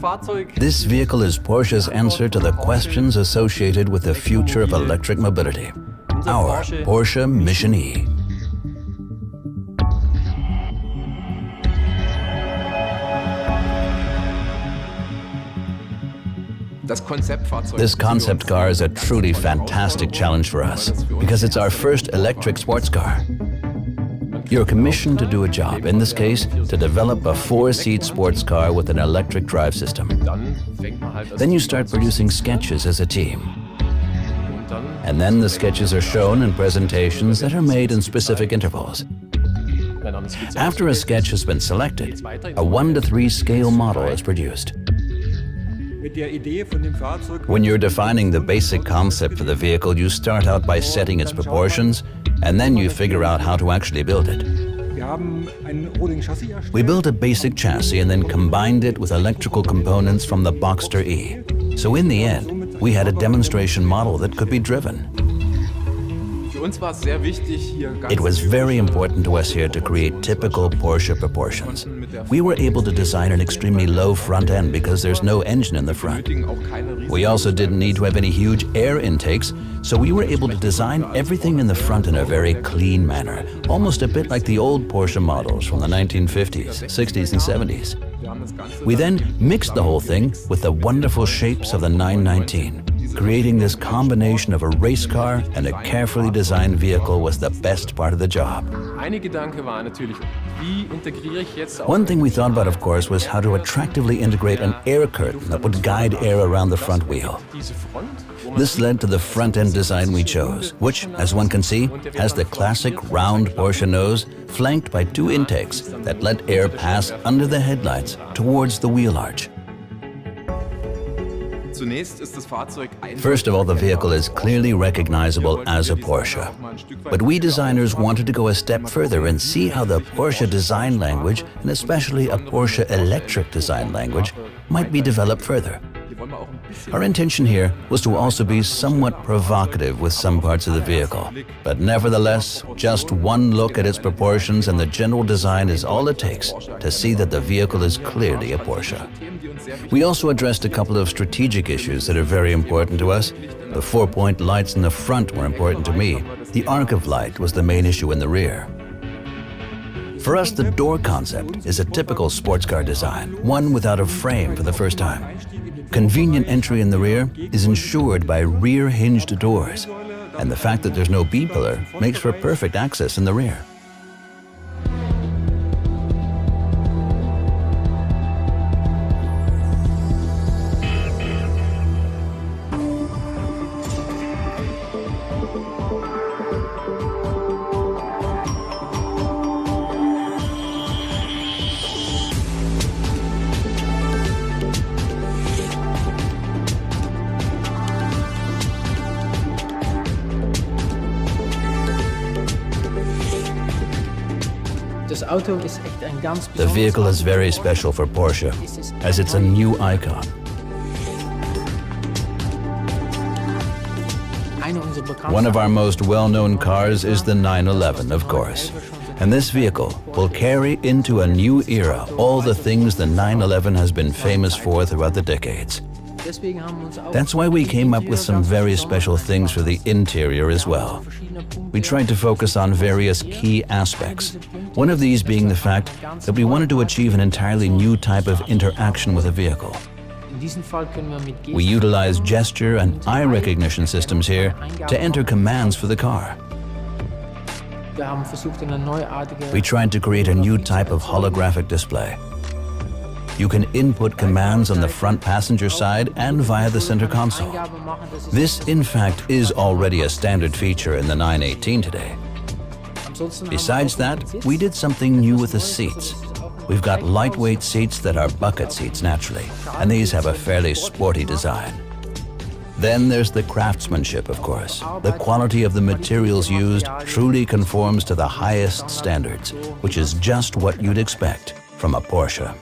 This vehicle is Porsche's answer to the questions associated with the future of electric mobility. Our Porsche Mission E. This concept car is a truly fantastic challenge for us because it's our first electric sports car. You're commissioned to do a job, in this case, to develop a 4-seat sports car with an electric drive system. Then you start producing sketches as a team. And then the sketches are shown in presentations that are made in specific intervals. After a sketch has been selected, a 1:3 scale model is produced. When you're defining the basic concept for the vehicle, you start out by setting its proportions, and then you figure out how to actually build it. We built a basic chassis and then combined it with electrical components from the Boxster E. So in the end, we had a demonstration model that could be driven. It was very important to us here to create typical Porsche proportions. We were able to design an extremely low front end because there's no engine in the front. We also didn't need to have any huge air intakes, so we were able to design everything in the front in a very clean manner, almost a bit like the old Porsche models from the 1950s, 60s and 70s. We then mixed the whole thing with the wonderful shapes of the 919. Creating this combination of a race car and a carefully designed vehicle was the best part of the job. One thing we thought about, of course, was how to attractively integrate an air curtain that would guide air around the front wheel. This led to the front-end design we chose, which, as one can see, has the classic round Porsche nose flanked by 2 intakes that let air pass under the headlights towards the wheel arch. First of all, the vehicle is clearly recognizable as a Porsche. But we designers wanted to go a step further and see how the Porsche design language, and especially a Porsche electric design language, might be developed further. Our intention here was to also be somewhat provocative with some parts of the vehicle. But nevertheless, just one look at its proportions and the general design is all it takes to see that the vehicle is clearly a Porsche. We also addressed a couple of strategic issues that are very important to us. The 4-point lights in the front were important to me. The arc of light was the main issue in the rear. For us, the door concept is a typical sports car design, one without a frame for the first time. Convenient entry in the rear is ensured by rear hinged doors, and the fact that there's no B-pillar makes for perfect access in the rear. The vehicle is very special for Porsche, as it's a new icon. One of our most well-known cars is the 911, of course. And this vehicle will carry into a new era all the things the 911 has been famous for throughout the decades. That's why we came up with some very special things for the interior as well. We tried to focus on various key aspects. One of these being the fact that we wanted to achieve an entirely new type of interaction with a vehicle. We utilize gesture and eye recognition systems here to enter commands for the car. We tried to create a new type of holographic display. You can input commands on the front passenger side and via the center console. This, in fact, is already a standard feature in the 918 today. Besides that, we did something new with the seats. We've got lightweight seats that are bucket seats naturally, and these have a fairly sporty design. Then there's the craftsmanship, of course. The quality of the materials used truly conforms to the highest standards, which is just what you'd expect from a Porsche.